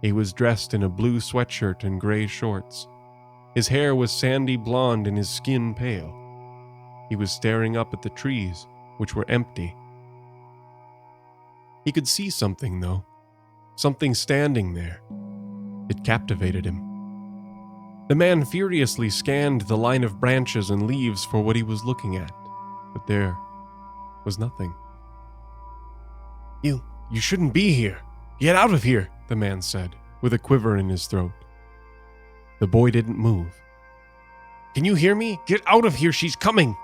He was dressed in a blue sweatshirt and gray shorts. His hair was sandy blonde and his skin pale. He was staring up at the trees, which were empty. He could see something, though. Something standing there. It captivated him. The man furiously scanned the line of branches and leaves for what he was looking at, but there was nothing. You shouldn't be here. Get out of here, the man said, with a quiver in his throat. The boy didn't move. Can you hear me? Get out of here, she's coming!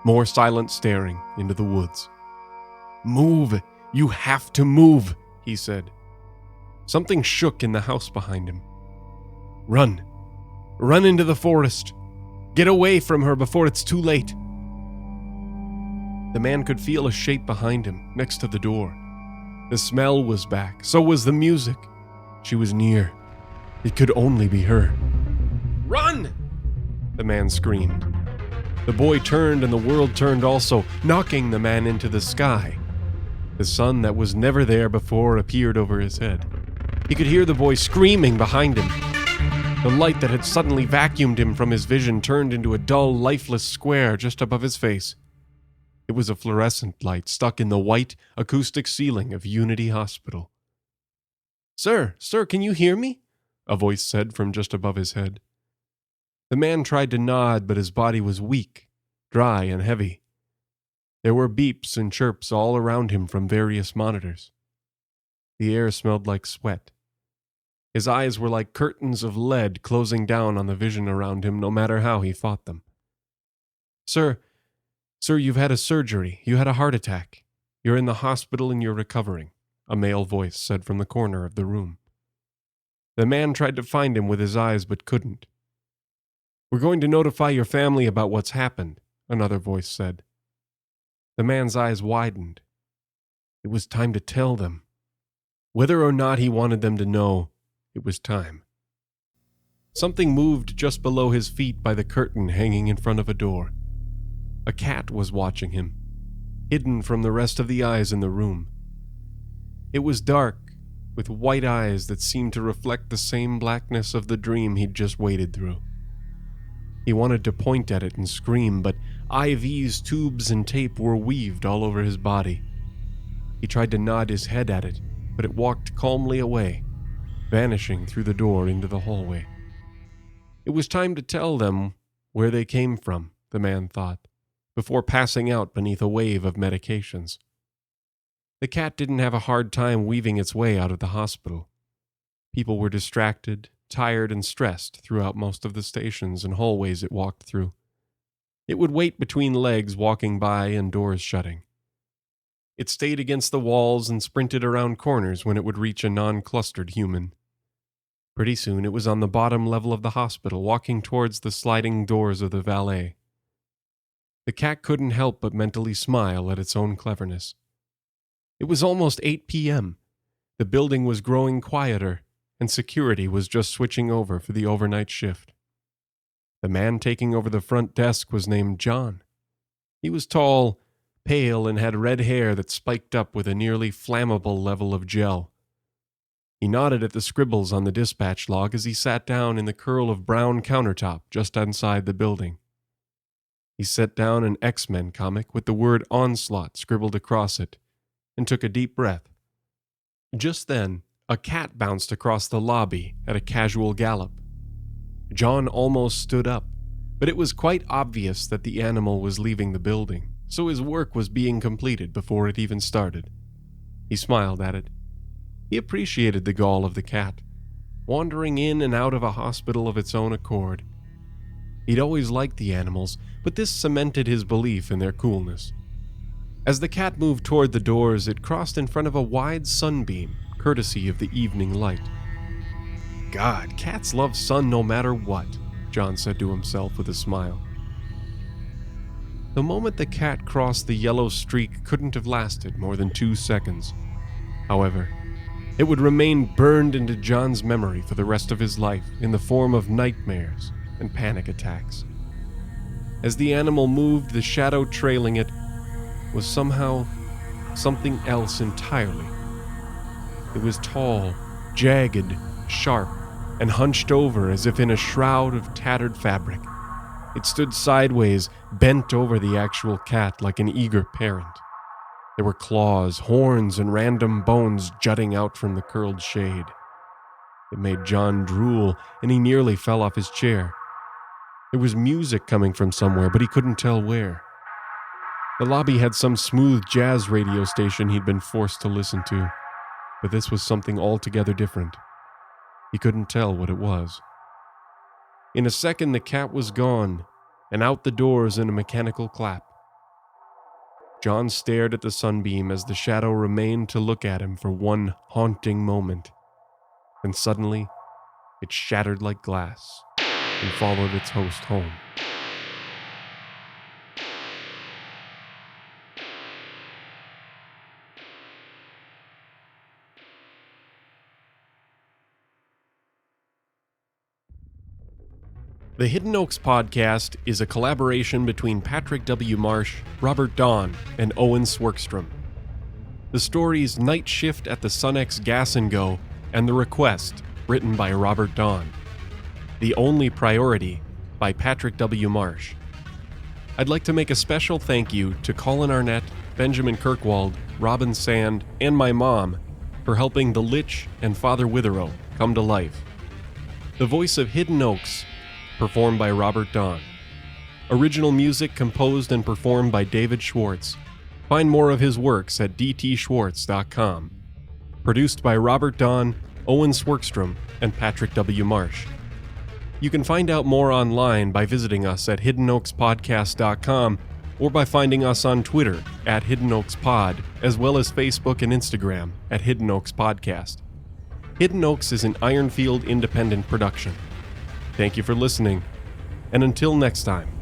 More silent staring into the woods. Move! You have to move, he said. Something shook in the house behind him. Run! Run into the forest! Get away from her before it's too late! The man could feel a shape behind him, next to the door. The smell was back, so was the music. She was near. It could only be her. Run! The man screamed. The boy turned and the world turned also, knocking the man into the sky. The sun that was never there before appeared over his head. He could hear the boy screaming behind him. The light that had suddenly vacuumed him from his vision turned into a dull, lifeless square just above his face. It was a fluorescent light stuck in the white, acoustic ceiling of Unity Hospital. Sir, can you hear me? A voice said from just above his head. The man tried to nod, but his body was weak, dry, and heavy. There were beeps and chirps all around him from various monitors. The air smelled like sweat. His eyes were like curtains of lead closing down on the vision around him no matter how he fought them. Sir, you've had a surgery. You had a heart attack. You're in the hospital and you're recovering," a male voice said from the corner of the room. The man tried to find him with his eyes but couldn't. "We're going to notify your family about what's happened," another voice said. The man's eyes widened. It was time to tell them. Whether or not he wanted them to know, it was time. Something moved just below his feet by the curtain hanging in front of a door. A cat was watching him, hidden from the rest of the eyes in the room. It was dark, with white eyes that seemed to reflect the same blackness of the dream he'd just waded through. He wanted to point at it and scream, but IVs, tubes, and tape were weaved all over his body. He tried to nod his head at it, but it walked calmly away, vanishing through the door into the hallway. It was time to tell them where they came from, the man thought, before passing out beneath a wave of medications. The cat didn't have a hard time weaving its way out of the hospital. People were distracted, tired, and stressed throughout most of the stations and hallways it walked through. It would wait between legs walking by and doors shutting. It stayed against the walls and sprinted around corners when it would reach a non-clustered human. Pretty soon it was on the bottom level of the hospital, walking towards the sliding doors of the valet. The cat couldn't help but mentally smile at its own cleverness. It was almost 8 p.m. The building was growing quieter, and security was just switching over for the overnight shift. The man taking over the front desk was named John. He was tall, pale, and had red hair that spiked up with a nearly flammable level of gel. He nodded at the scribbles on the dispatch log as he sat down in the curl of brown countertop just inside the building. He set down an X-Men comic with the word Onslaught scribbled across it, and took a deep breath. Just then, a cat bounced across the lobby at a casual gallop. John almost stood up, but it was quite obvious that the animal was leaving the building, so his work was being completed before it even started. He smiled at it. He appreciated the gall of the cat, wandering in and out of a hospital of its own accord. He'd always liked the animals, but this cemented his belief in their coolness. As the cat moved toward the doors, it crossed in front of a wide sunbeam, courtesy of the evening light. God, cats love sun no matter what, John said to himself with a smile. The moment the cat crossed the yellow streak couldn't have lasted more than 2 seconds. However, it would remain burned into John's memory for the rest of his life in the form of nightmares and panic attacks. As the animal moved, the shadow trailing it was somehow something else entirely. It was tall, jagged, sharp, and hunched over as if in a shroud of tattered fabric. It stood sideways, bent over the actual cat like an eager parent. There were claws, horns, and random bones jutting out from the curled shade. It made John drool, and he nearly fell off his chair. There was music coming from somewhere, but he couldn't tell where. The lobby had some smooth jazz radio station he'd been forced to listen to, but this was something altogether different. He couldn't tell what it was. In a second, the cat was gone, and out the doors in a mechanical clap. John stared at the sunbeam as the shadow remained to look at him for one haunting moment. Then suddenly, it shattered like glass and followed its host home. The Hidden Oaks podcast is a collaboration between Patrick W. Marsh, Robert Dawn, and Owen Swerkstrom. The stories Night Shift at the Sunex Gas & Go and The Request, written by Robert Dawn. The Only Priority by Patrick W. Marsh. I'd like to make a special thank you to Colin Arnett, Benjamin Kirkwald, Robin Sand, and my mom for helping The Lich and Father Witherow come to life. The voice of Hidden Oaks performed by Robert Don. Original music composed and performed by David Schwartz. Find more of his works at dtschwartz.com. Produced by Robert Don, Owen Swerkstrom, and Patrick W. Marsh. You can find out more online by visiting us at hiddenoakspodcast.com or by finding us on Twitter at Hidden Oaks Pod, as well as Facebook and Instagram at Hidden Oaks Podcast. Hidden Oaks is an Ironfield independent production. Thank you for listening, and until next time.